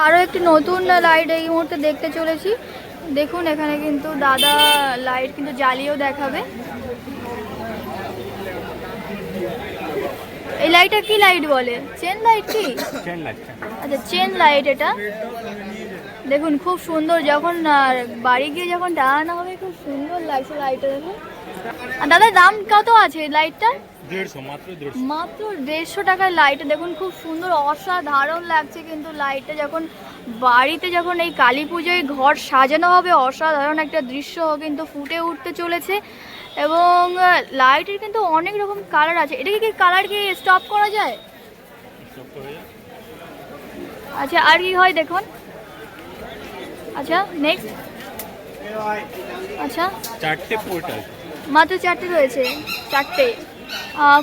আরও একটি নতুন লাইট এই মুহূর্তে দেখতে চলেছি। দেখুন এখানে কিন্তু দাদা লাইট কিন্তু জ্বালিয়েও দেখাবে। এই লাইটটা কি লাইট বলে? চেন লাইট কি? Chain light. আচ্ছা, চেন লাইট। এটা দেখুন খুব সুন্দর, যখন বাড়ি গিয়ে যখন টানানো হবে খুব সুন্দর লাগছে লাইটটা। দেখুন। আর দাদা দাম কত আছে লাইটটা? 150, মাত্র 150 টাকায় লাইট। দেখুন খুব সুন্দর, অসাধারণ লাগছে কিন্তু লাইটটা। যখন বাড়িতে যখন এই কালী পুজোয় ঘর সাজানো হবে, অসাধারণ একটা দৃশ্য কিন্তু ফুটে উঠতে চলেছে। এবং লাইটের কিন্তু অনেক রকম কালার আছে। এটা কি কালার কি স্টপ করা যায়? আচ্ছা, আর কি হয় দেখুন। আচ্ছা, নেক্সট। আচ্ছা, 4টে পোর্টাল, মাত্র 4টে রয়েছে। 4টে,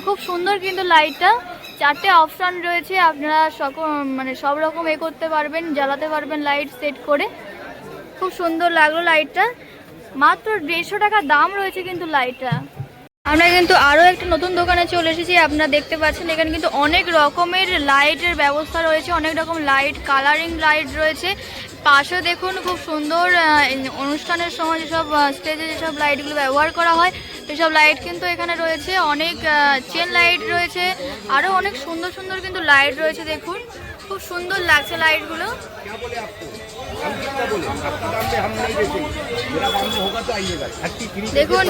খুব সুন্দর কিন্তু লাইটটা। 4টে অপশান রয়েছে, আপনারা সব রকম করতে পারবেন, জ্বালাতে পারবেন লাইট সেট করে। খুব সুন্দর লাগলো লাইটটা। মাত্র 150 টাকা দাম রয়েছে কিন্তু লাইটটা। আমরা কিন্তু আরও একটা নতুন দোকানে চলে এসেছি। আপনারা দেখতে পাচ্ছেন এখানে কিন্তু অনেক রকমের লাইটের ব্যবস্থা রয়েছে, অনেক রকম লাইট, কালারিং লাইট রয়েছে। পাশে দেখুন খুব সুন্দর অনুষ্ঠানের সময় যেসব স্টেজে যেসব লাইটগুলো ব্যবহার করা হয় সেসব লাইট কিন্তু এখানে রয়েছে। অনেক চেন লাইট রয়েছে, আরও অনেক সুন্দর সুন্দর কিন্তু লাইট রয়েছে। দেখুন খুব সুন্দর লাগছে লাইটগুলো। দেখুন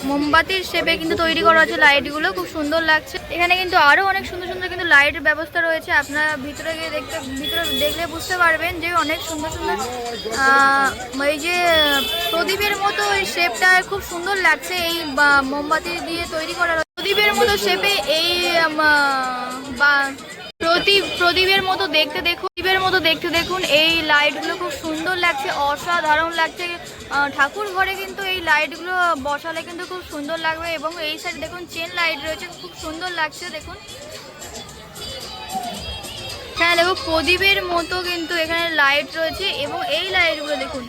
মোমবাতির শেপে কিন্তু তৈরি করা আছে লাইটগুলো, খুব সুন্দর লাগছে। এখানে কিন্তু আরও অনেক সুন্দর সুন্দর কিন্তু লাইটের ব্যবস্থা রয়েছে। আপনারা ভিতরে গিয়ে দেখলে বুঝতে পারবেন যে অনেক সুন্দর সুন্দর এই যে প্রদীপের মতো এই শেপটা খুব সুন্দর লাগছে। এই মোমবাতি দিয়ে তৈরি করা প্রদীপের মতো শেপে এই প্রদীপের মতো দেখতে দেখুন এই লাইটগুলো খুব সুন্দর লাগছে, অসাধারণ লাগছে। ঠাকুর ঘরে কিন্তু এই লাইটগুলো বসালে কিন্তু খুব সুন্দর লাগবে। এবং এই সাইডে দেখুন চেন লাইট রয়েছে, খুব সুন্দর লাগছে। দেখুন হ্যাঁ, দেখো প্রদীপের মতো কিন্তু এখানে লাইট রয়েছে। এবং এই লাইটগুলো দেখুন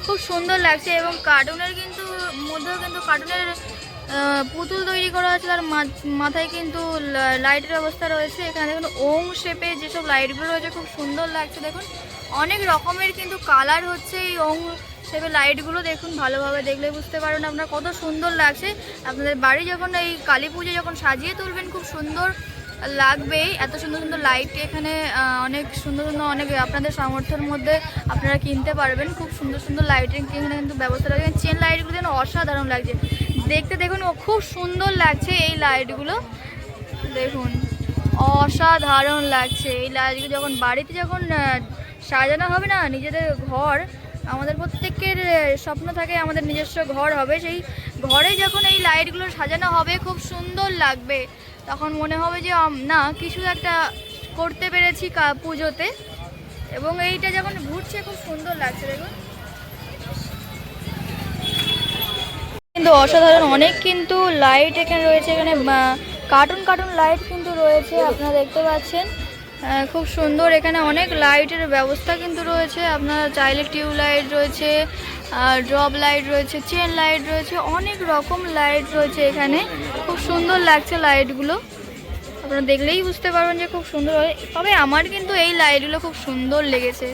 খুব সুন্দর লাগছে। এবং কার্টুনের কিন্তু মধ্যেও কিন্তু কার্টুনের পুতুল তৈরি করা আছে, তার মাথায় কিন্তু লাইটের ব্যবস্থা রয়েছে। এখানে দেখুন ওং শেপে যেসব লাইটগুলো রয়েছে খুব সুন্দর লাগছে। দেখুন অনেক রকমের কিন্তু কালার হচ্ছে এই ওং শেপে লাইটগুলো। দেখুন ভালোভাবে দেখলে বুঝতে পারবেন আপনার কত সুন্দর লাগছে। আপনাদের বাড়ি যখন এই কালী পুজো যখন সাজিয়ে তুলবেন খুব সুন্দর লাগবে। এত সুন্দর সুন্দর লাইট এখানে অনেক সুন্দর সুন্দর, অনেক আপনাদের সামর্থ্যের মধ্যে আপনারা কিনতে পারবেন। খুব সুন্দর সুন্দর লাইটিং এখানে কিন্তু ব্যবস্থা রয়েছে। চেন লাইটগুলো যেন অসাধারণ লাগছে দেখতে। দেখুন খুব সুন্দর লাগছে এই লাইটগুলো। দেখুন অসাধারণ লাগছে এই লাইটগুলো। যখন বাড়িতে যখন সাজানো হবে না নিজেদের ঘর, আমাদের প্রত্যেকের স্বপ্ন থাকে আমাদের নিজস্ব ঘর হবে। সেই ঘরে যখন এই লাইটগুলো সাজানো হবে খুব সুন্দর লাগবে। তখন মনে হবে যে না কিছু একটা করতে পেরেছি পুজোতে। এবং এইটা যখন ঘুরছে খুব সুন্দর লাগছে। দেখুন কিন্তু অসাধারণ অনেক কিন্তু লাইট এখানে রয়েছে। এখানে কার্টুন লাইট কিন্তু রয়েছে, আপনারা দেখতে পাচ্ছেন। খুব সুন্দর এখানে অনেক লাইটের ব্যবস্থা কিন্তু রয়েছে। আপনারা চাইলে টিউব লাইট রয়েছে, ড্রপ লাইট রয়েছে, চেন লাইট রয়েছে, অনেক রকম লাইট রয়েছে এখানে। খুব সুন্দর লাগছে লাইটগুলো, আপনারা দেখলেই বুঝতে পারবেন যে খুব সুন্দর। তবে আমার কিন্তু এই লাইটগুলো খুব সুন্দর লেগেছে।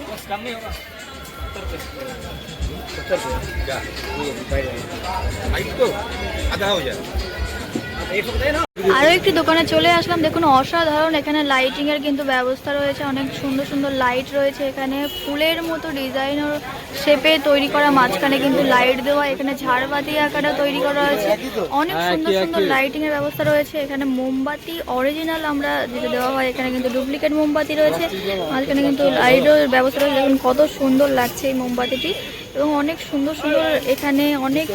আরও একটি দোকানে চলে আসলাম। দেখুন অসাধারণ এখানে লাইটিং এর কিন্তু ব্যবস্থা রয়েছে। অনেক সুন্দর সুন্দর লাইট রয়েছে এখানে, ফুলের মতো ডিজাইনের শেপে তৈরি করা, মাঝখানে কিন্তু লাইট দেওয়া। এখানে ঝাড়বাতি আকারে তৈরি করা হয়েছে। অনেক সুন্দর সুন্দর লাইটিং এর ব্যবস্থা রয়েছে এখানে। মোমবাতি অরিজিনাল আমরা যেটা দেওয়া হয়, এখানে কিন্তু ডুপ্লিকেট মোমবাতি রয়েছে। মাঝখানে কিন্তু লাইটের ব্যবস্থা রয়েছে। দেখুন কত সুন্দর লাগছে এই মোমবাতিটি। এবং অনেক সুন্দর সুন্দর এখানে অনেক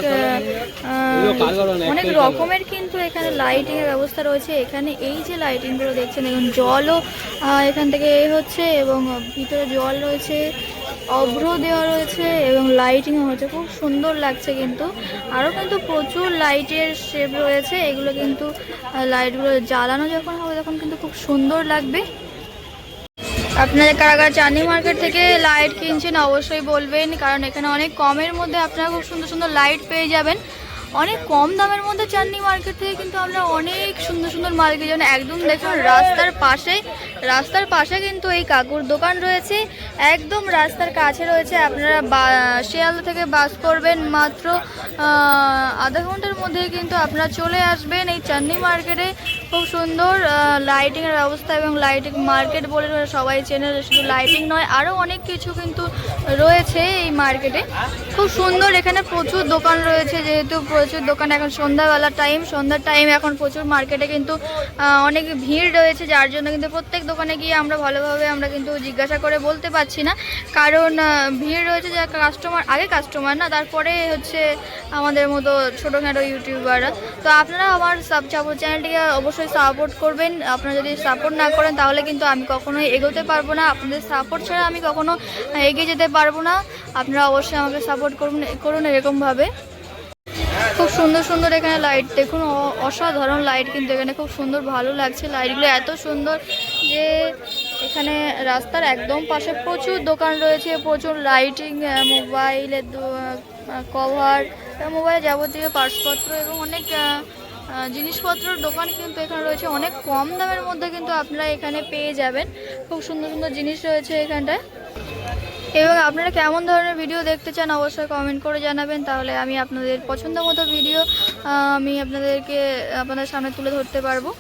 রকমের কিন্তু এখানে লাইটিং এর ব্যবস্থা রয়েছে। এখানে এই যে লাইটিং গুলো দেখছেন, এখন জলও এখান থেকে হচ্ছে এবং ভিতরে জল রয়েছে, অভ্র দেওয়া রয়েছে এবং লাইটিং হচ্ছে। খুব সুন্দর লাগছে কিন্তু। আরও কিন্তু প্রচুর লাইটের শেপ রয়েছে। এগুলো কিন্তু লাইটগুলো জ্বালানো যখন হবে তখন কিন্তু খুব সুন্দর লাগবে। আপনারা কারা কারা চাঁদনি মার্কেট থেকে লাইট কিনছেন অবশ্যই বলবেন, কারণ এখানে অনেক কমের মধ্যে আপনারা খুব সুন্দর সুন্দর লাইট পেয়ে যাবেন। অনেক কম দামের মধ্যে চাঁদনি মার্কেট থেকে কিন্তু আমরা অনেক সুন্দর সুন্দর মাল কিনে, যেমন একদম দেখুন রাস্তার পাশে কিন্তু এই কাকুর দোকান রয়েছে, একদম রাস্তার কাছে রয়েছে। আপনারা শিয়ালদা থেকে বাস করবেন মাত্র আধা ঘন্টার মধ্যে কিন্তু আপনারা চলে আসবেন এই চাঁদনি মার্কেটে। খুব সুন্দর লাইটিংয়ের ব্যবস্থা, এবং লাইটিং মার্কেট বলে সবাই চেনে, শুধু লাইটিং নয় আরও অনেক কিছু কিন্তু রয়েছে এই মার্কেটে। খুব সুন্দর, এখানে প্রচুর দোকান রয়েছে, যেহেতু প্রচুর দোকান, এখন সন্ধ্যার টাইম এখন প্রচুর মার্কেটে কিন্তু অনেক ভিড় রয়েছে, যার জন্য কিন্তু প্রত্যেক দোকানে গিয়ে আমরা ভালোভাবে আমরা কিন্তু জিজ্ঞাসা করে বলতে পারছি না, কারণ ভিড় রয়েছে। যা কাস্টমার না, তারপরে হচ্ছে আমাদের মতো ছোটোখাটো ইউটিউবাররা। তো আপনারা আমার চ্যানেলটিকে অবশ্যই সাপোর্ট করবেন। আপনারা যদি সাপোর্ট না করেন তাহলে কিন্তু আমি কখনোই এগোতে পারবো না, আপনাদের সাপোর্ট ছাড়া আমি কখনো এগিয়ে যেতে পারবো না। আপনারা অবশ্যই আমাকে সাপোর্ট করুন এরকমভাবে। খুব সুন্দর সুন্দর এখানে লাইট দেখুন, অসাধারণ লাইট কিন্তু এখানে খুব সুন্দর, ভালো লাগছে লাইটগুলো এত সুন্দর যে এখানে রাস্তার একদম পাশে প্রচুর দোকান রয়েছে, প্রচুর লাইটিং, মোবাইলের কভার, মোবাইলের যাবতীয় পার্টসপত্র এবং অনেক জিনিসপত্রের দোকান কিন্তু এখানে রয়েছে। অনেক কম দামের মধ্যে কিন্তু আপনারা এখানে পেয়ে যাবেন। খুব সুন্দর সুন্দর জিনিস রয়েছে এখানটায়। এবং আপনারা কেমন ধরনের ভিডিও দেখতে চান অবশ্যই কমেন্ট করে জানাবেন, তাহলে আমি আপনাদের পছন্দ মতো ভিডিও আমি আপনাদের সামনে তুলে ধরতে পারবো।